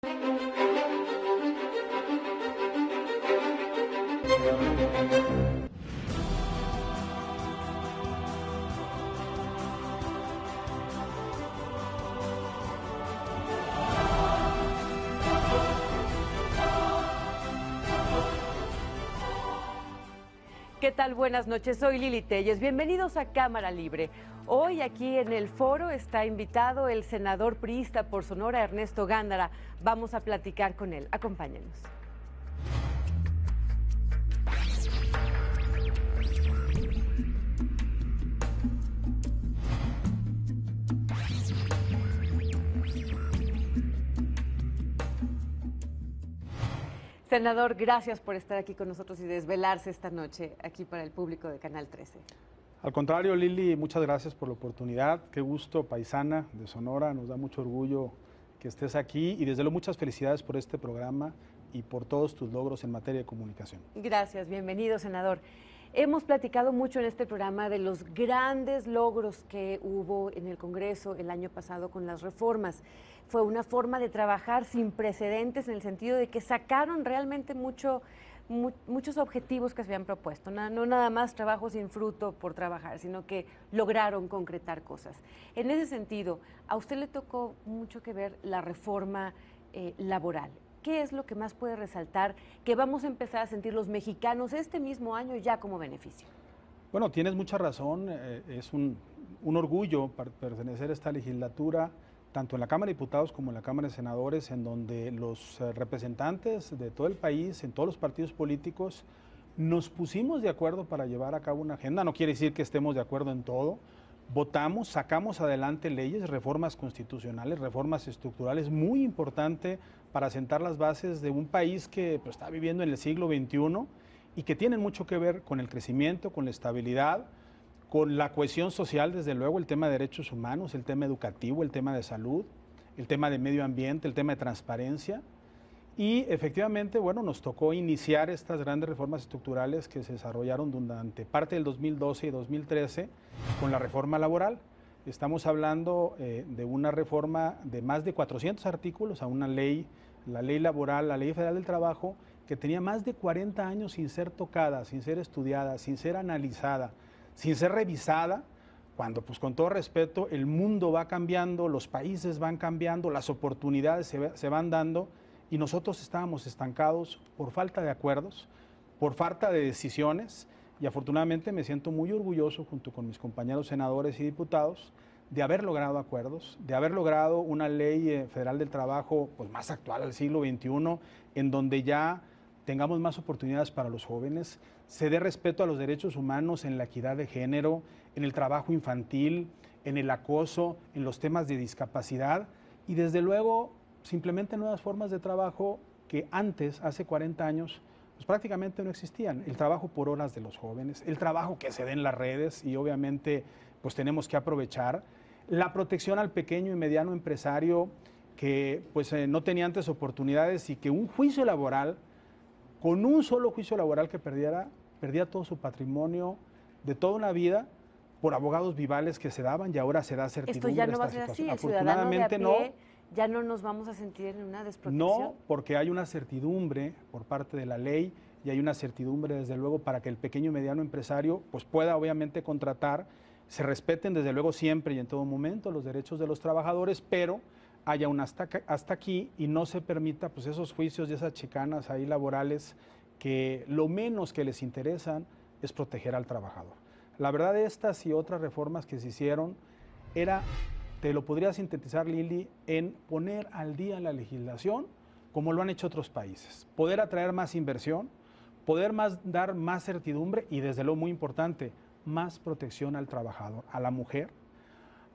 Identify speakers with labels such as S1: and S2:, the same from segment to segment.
S1: ¿Qué tal? Buenas noches, soy Lili Telles. Bienvenidos a Cámara Libre. Hoy aquí en el foro está invitado el senador priista por Sonora, Ernesto Gándara. Vamos a platicar con él. Acompáñenos. Senador, gracias por estar aquí con nosotros y desvelarse esta noche aquí para el público de Canal 13.
S2: Al contrario, Lili, muchas gracias por la oportunidad. Qué gusto, paisana de Sonora, nos da mucho orgullo que estés aquí y desde luego muchas felicidades por este programa y por todos tus logros en materia de comunicación.
S1: Gracias, bienvenido, senador. Hemos platicado mucho en este programa de los grandes logros que hubo en el Congreso el año pasado con las reformas. Fue una forma de trabajar sin precedentes en el sentido de que sacaron realmente muchos objetivos que se habían propuesto. No nada más trabajo sin fruto por trabajar, sino que lograron concretar cosas. En ese sentido, a usted le tocó mucho que ver la reforma laboral. ¿Qué es lo que más puede resaltar que vamos a empezar a sentir los mexicanos este mismo año ya como beneficio?
S2: Bueno, tienes mucha razón, es un orgullo pertenecer a esta legislatura, tanto en la Cámara de Diputados como en la Cámara de Senadores, en donde los representantes de todo el país, en todos los partidos políticos, nos pusimos de acuerdo para llevar a cabo una agenda. No quiere decir que estemos de acuerdo en todo. Votamos, sacamos adelante leyes, reformas constitucionales, reformas estructurales, muy importante para sentar las bases de un país que pues, está viviendo en el siglo XXI y que tienen mucho que ver con el crecimiento, con la estabilidad, con la cohesión social, desde luego, el tema de derechos humanos, el tema educativo, el tema de salud, el tema de medio ambiente, el tema de transparencia. Y efectivamente, bueno, nos tocó iniciar estas grandes reformas estructurales que se desarrollaron durante parte del 2012 y 2013 con la reforma laboral. Estamos hablando de una reforma de más de 400 artículos a una ley, la ley laboral, la ley federal del trabajo, que tenía más de 40 años sin ser tocada, sin ser estudiada, sin ser analizada, sin ser revisada, cuando pues con todo respeto el mundo va cambiando, los países van cambiando, las oportunidades se van dando y nosotros estábamos estancados por falta de acuerdos, por falta de decisiones y afortunadamente me siento muy orgulloso junto con mis compañeros senadores y diputados de haber logrado acuerdos, de haber logrado una ley federal del trabajo pues, más actual al siglo XXI, en donde ya tengamos más oportunidades para los jóvenes, se dé respeto a los derechos humanos en la equidad de género, en el trabajo infantil, en el acoso, en los temas de discapacidad y desde luego simplemente nuevas formas de trabajo que antes, hace 40 años, pues prácticamente no existían. El trabajo por horas de los jóvenes, el trabajo que se da en las redes y obviamente pues tenemos que aprovechar, la protección al pequeño y mediano empresario que pues no tenía antes oportunidades y que un juicio laboral, con un solo juicio laboral que perdía todo su patrimonio de toda una vida por abogados vivales que se daban y ahora se da certidumbre.
S1: Esto ya no va a ser así, el ciudadano de a pie, ya no nos vamos a sentir en una desprotección.
S2: No, porque hay una certidumbre por parte de la ley y hay una certidumbre desde luego para que el pequeño y mediano empresario pues pueda obviamente contratar, se respeten desde luego siempre y en todo momento los derechos de los trabajadores, pero haya un hasta aquí y no se permita pues esos juicios y esas chicanas ahí laborales que lo menos que les interesan es proteger al trabajador. La verdad, estas y otras reformas que se hicieron era, te lo podría sintetizar, Lili, en poner al día la legislación como lo han hecho otros países, poder atraer más inversión, poder dar más certidumbre y desde luego muy importante, más protección al trabajador, a la mujer,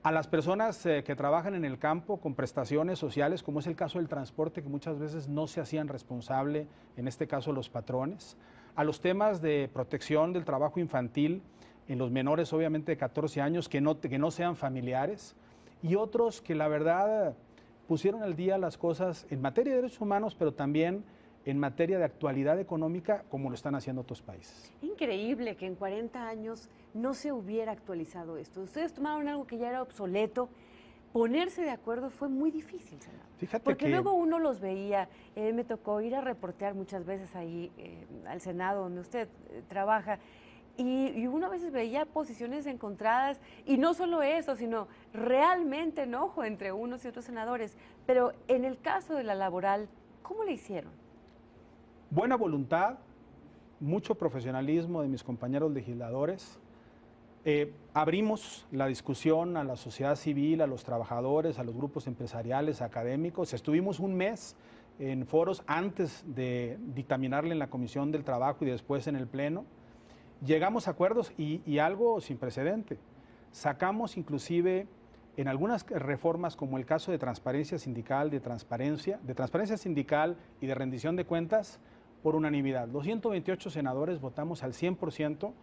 S2: a las personas que trabajan en el campo con prestaciones sociales, como es el caso del transporte, que muchas veces no se hacían responsable, en este caso los patrones, a los temas de protección del trabajo infantil en los menores, obviamente de 14 años, que no sean familiares, y otros que la verdad pusieron al día las cosas en materia de derechos humanos, pero también en materia de actualidad económica, como lo están haciendo otros países.
S1: Increíble que en 40 años no se hubiera actualizado esto. Ustedes tomaron algo que ya era obsoleto, ponerse de acuerdo fue muy difícil, senador.
S2: Fíjate
S1: Porque
S2: que
S1: luego uno los veía, me tocó ir a reportear muchas veces ahí al Senado, donde usted trabaja, y uno a veces veía posiciones encontradas, y no solo eso, sino realmente enojo entre unos y otros senadores. Pero en el caso de la laboral, ¿cómo le hicieron?
S2: buena voluntad, mucho profesionalismo de mis compañeros legisladores. Abrimos la discusión a la sociedad civil, a los trabajadores, a los grupos empresariales, académicos. Estuvimos un mes en foros antes de dictaminarle en la Comisión del Trabajo y después en el Pleno. Llegamos a acuerdos y algo sin precedente. Sacamos inclusive en algunas reformas, como el caso de transparencia sindical, de transparencia sindical y de rendición de cuentas, por unanimidad. Los 128 senadores votamos al 100%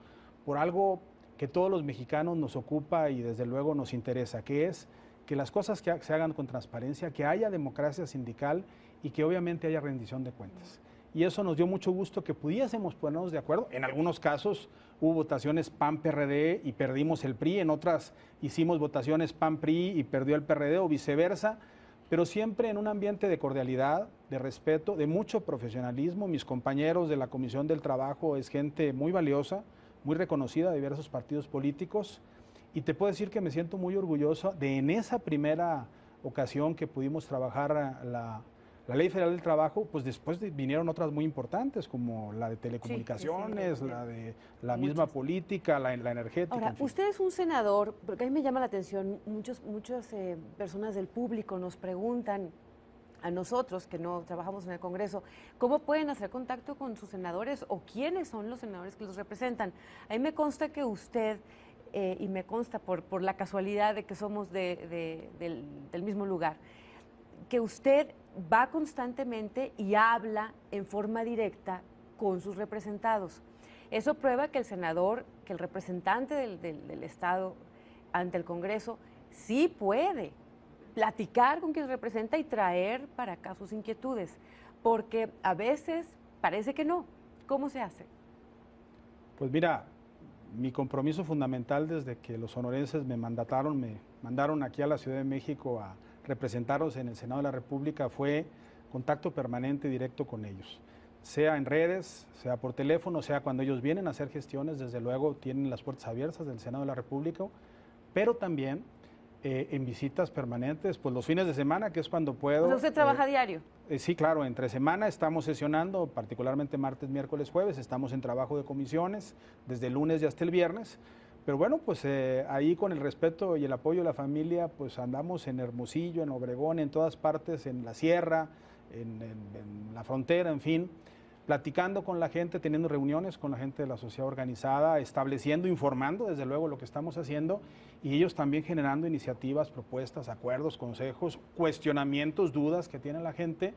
S2: por algo que todos los mexicanos nos ocupa y desde luego nos interesa, que es que las cosas que se hagan con transparencia, que haya democracia sindical y que obviamente haya rendición de cuentas. Y eso nos dio mucho gusto que pudiésemos ponernos de acuerdo. En algunos casos hubo votaciones PAN-PRD y perdimos el PRI, en otras hicimos votaciones PAN-PRI y perdió el PRD o viceversa, pero siempre en un ambiente de cordialidad, de respeto, de mucho profesionalismo. Mis compañeros de la Comisión del Trabajo es gente muy valiosa, muy reconocida de diversos partidos políticos, y te puedo decir que me siento muy orgulloso de en esa primera ocasión que pudimos trabajar la Ley Federal del Trabajo, pues después vinieron otras muy importantes, como la de telecomunicaciones, sí, la de la misma política, la energética.
S1: Ahora, usted es un senador, porque a mí me llama la atención, muchas personas del público nos preguntan a nosotros, que no trabajamos en el Congreso, ¿cómo pueden hacer contacto con sus senadores o quiénes son los senadores que los representan? A mí me consta que usted, y me consta por la casualidad de que somos del mismo lugar, que usted va constantemente y habla en forma directa con sus representados. Eso prueba que el senador, que el representante del Estado ante el Congreso, sí puede platicar con quien representa y traer para acá sus inquietudes, porque a veces parece que no. ¿Cómo se hace?
S2: Pues mira, mi compromiso fundamental desde que los sonorenses me mandaron aquí a la Ciudad de México a representarlos en el Senado de la República fue contacto permanente directo con ellos, sea en redes, sea por teléfono, sea cuando ellos vienen a hacer gestiones, desde luego tienen las puertas abiertas del Senado de la República, pero también en visitas permanentes, pues los fines de semana, que es cuando puedo.
S1: ¿Pues usted trabaja diario?
S2: Sí, claro, entre semana estamos sesionando, particularmente martes, miércoles, jueves, estamos en trabajo de comisiones, desde el lunes y hasta el viernes. Pero bueno, pues ahí con el respeto y el apoyo de la familia, pues andamos en Hermosillo, en Obregón, en todas partes, en la sierra, en la frontera, en fin, platicando con la gente, teniendo reuniones con la gente de la sociedad organizada, estableciendo, informando desde luego lo que estamos haciendo y ellos también generando iniciativas, propuestas, acuerdos, consejos, cuestionamientos, dudas que tiene la gente,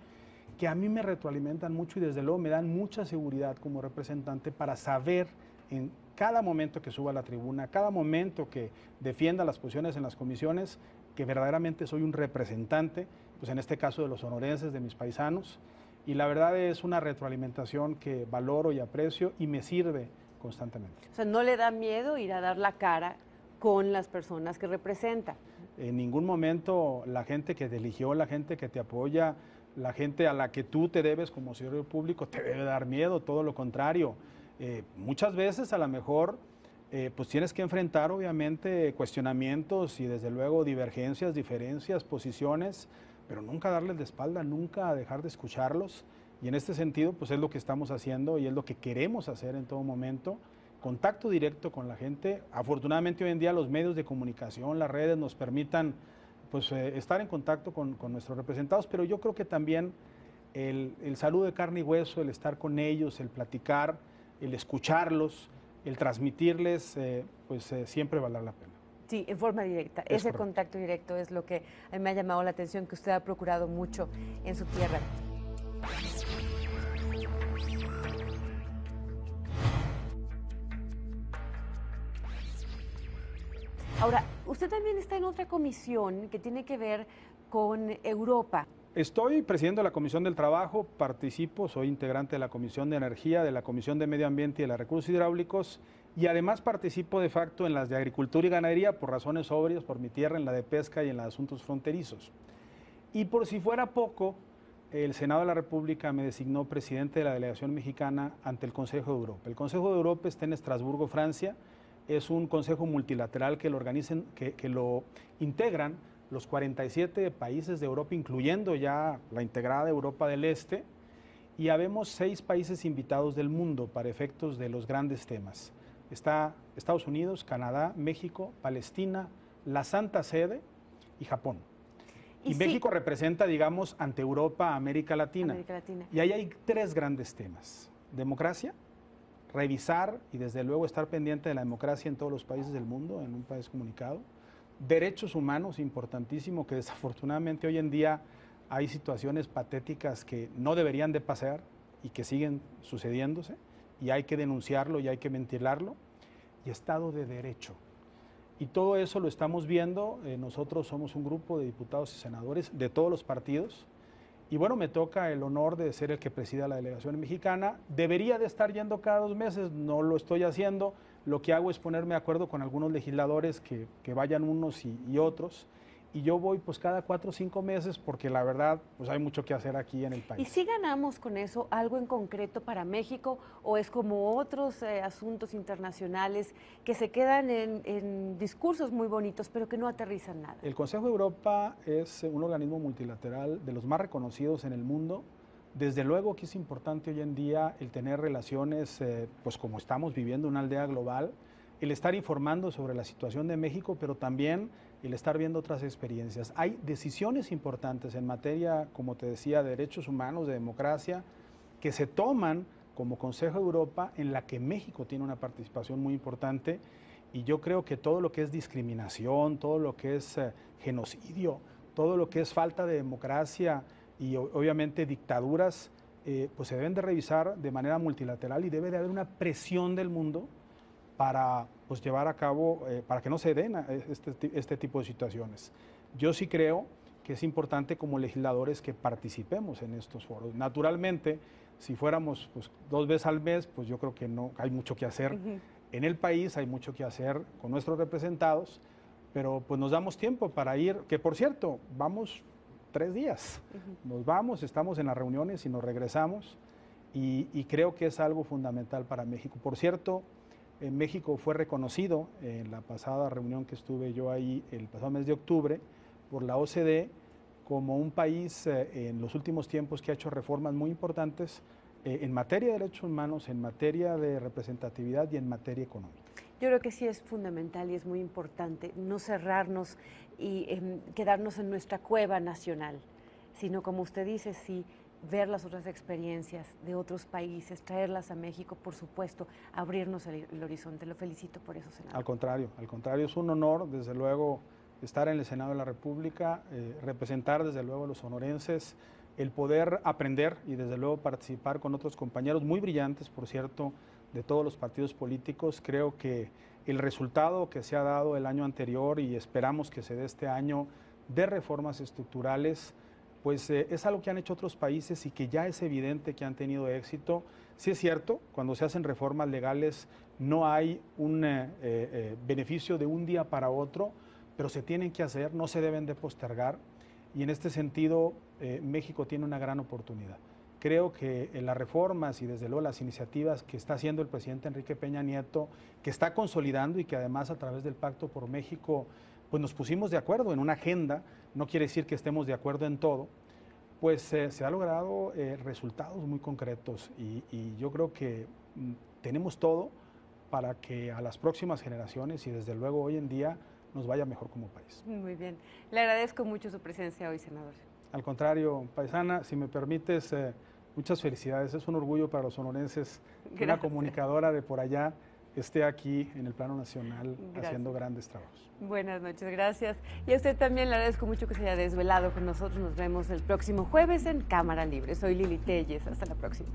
S2: que a mí me retroalimentan mucho y desde luego me dan mucha seguridad como representante para saber en cada momento que suba a la tribuna, cada momento que defienda las posiciones en las comisiones, que verdaderamente soy un representante, pues en este caso de los sonorenses, de mis paisanos, y la verdad es una retroalimentación que valoro y aprecio y me sirve constantemente.
S1: O sea, ¿no le da miedo ir a dar la cara con las personas que representa?
S2: En ningún momento la gente que te eligió, la gente que te apoya, la gente a la que tú te debes como servidor público te debe dar miedo, todo lo contrario. Muchas veces a lo mejor pues tienes que enfrentar obviamente cuestionamientos y desde luego divergencias, diferencias, posiciones, pero nunca darles de espalda, nunca dejar de escucharlos y en este sentido pues es lo que estamos haciendo y es lo que queremos hacer en todo momento, contacto directo con la gente. Afortunadamente hoy en día los medios de comunicación, las redes nos permitan pues estar en contacto con nuestros representados, pero yo creo que también el saludo de carne y hueso, el estar con ellos, el platicar, el escucharlos, el transmitirles, siempre valdrá la pena.
S1: Sí, en forma directa. Ese contacto directo es lo que a mí me ha llamado la atención, que usted ha procurado mucho en su tierra. Ahora, usted también está en otra comisión que tiene que ver con Europa.
S2: Estoy presidiendo la Comisión del Trabajo, participo, soy integrante de la Comisión de Energía, de la Comisión de Medio Ambiente y de los Recursos Hidráulicos y además participo de facto en las de agricultura y ganadería por razones obvias, por mi tierra, en la de pesca y en los asuntos fronterizos. Y por si fuera poco, el Senado de la República me designó presidente de la delegación mexicana ante el Consejo de Europa. El Consejo de Europa está en Estrasburgo, Francia. Es un consejo multilateral que lo integran los 47 países de Europa, incluyendo ya la integrada Europa del Este, y habemos 6 países invitados del mundo para efectos de los grandes temas. Está Estados Unidos, Canadá, México, Palestina, la Santa Sede y Japón. Y sí, México representa, digamos, ante Europa, América Latina. Y ahí hay 3 grandes temas. Democracia, revisar y desde luego estar pendiente de la democracia en todos los países del mundo, en un país comunicado. Derechos humanos, importantísimo, que desafortunadamente hoy en día hay situaciones patéticas que no deberían de pasar y que siguen sucediéndose, y hay que denunciarlo y hay que ventilarlo. Y Estado de Derecho. Y todo eso lo estamos viendo. Nosotros somos un grupo de diputados y senadores de todos los partidos. Y bueno, me toca el honor de ser el que presida la delegación mexicana. Debería de estar yendo cada 2 meses, no lo estoy haciendo. Lo que hago es ponerme de acuerdo con algunos legisladores que vayan unos y otros. Y yo voy pues cada 4 o 5 meses porque la verdad pues hay mucho que hacer aquí en el país.
S1: ¿Y si ganamos con eso algo en concreto para México o es como otros asuntos internacionales que se quedan en discursos muy bonitos pero que no aterrizan nada?
S2: El Consejo de Europa es un organismo multilateral de los más reconocidos en el mundo. Desde luego que es importante hoy en día el tener relaciones, pues como estamos viviendo una aldea global, el estar informando sobre la situación de México, pero también el estar viendo otras experiencias. Hay decisiones importantes en materia, como te decía, de derechos humanos, de democracia, que se toman como Consejo de Europa, en la que México tiene una participación muy importante, y yo creo que todo lo que es discriminación, todo lo que es genocidio, todo lo que es falta de democracia y obviamente dictaduras, pues se deben de revisar de manera multilateral y debe de haber una presión del mundo para pues, llevar a cabo, para que no se den este tipo de situaciones. Yo sí creo que es importante como legisladores que participemos en estos foros. Naturalmente, si fuéramos pues, 2 veces al mes, pues yo creo que no hay mucho que hacer en el país, hay mucho que hacer con nuestros representados, pero pues nos damos tiempo para ir, que por cierto, vamos 3 días, nos vamos, estamos en las reuniones y nos regresamos, y creo que es algo fundamental para México. Por cierto, México fue reconocido en la pasada reunión que estuve yo ahí el pasado mes de octubre por la OCDE como un país en los últimos tiempos que ha hecho reformas muy importantes en materia de derechos humanos, en materia de representatividad y en materia económica.
S1: Yo creo que sí es fundamental y es muy importante no cerrarnos y quedarnos en nuestra cueva nacional, sino como usted dice, sí, ver las otras experiencias de otros países, traerlas a México, por supuesto, abrirnos el horizonte. Lo felicito por eso, senador.
S2: Al contrario, es un honor, desde luego, estar en el Senado de la República, representar desde luego a los sonorenses, el poder aprender y desde luego participar con otros compañeros muy brillantes, por cierto, de todos los partidos políticos. Creo que el resultado que se ha dado el año anterior y esperamos que se dé este año de reformas estructurales, pues es algo que han hecho otros países y que ya es evidente que han tenido éxito. Sí es cierto, cuando se hacen reformas legales no hay un beneficio de un día para otro, pero se tienen que hacer, no se deben de postergar, y en este sentido México tiene una gran oportunidad. Creo que las reformas y desde luego las iniciativas que está haciendo el presidente Enrique Peña Nieto, que está consolidando y que además a través del Pacto por México pues nos pusimos de acuerdo en una agenda, no quiere decir que estemos de acuerdo en todo, pues se ha logrado resultados muy concretos y yo creo que tenemos todo para que a las próximas generaciones y desde luego hoy en día nos vaya mejor como país.
S1: Muy bien. Le agradezco mucho su presencia hoy, senador.
S2: Al contrario, paisana, si me permites, muchas felicidades. Es un orgullo para los sonorenses que una comunicadora de por allá esté aquí en el plano nacional haciendo grandes trabajos.
S1: Buenas noches, gracias. Y a usted también le agradezco mucho que se haya desvelado con nosotros. Nos vemos el próximo jueves en Cámara Libre. Soy Lili Telles. Hasta la próxima.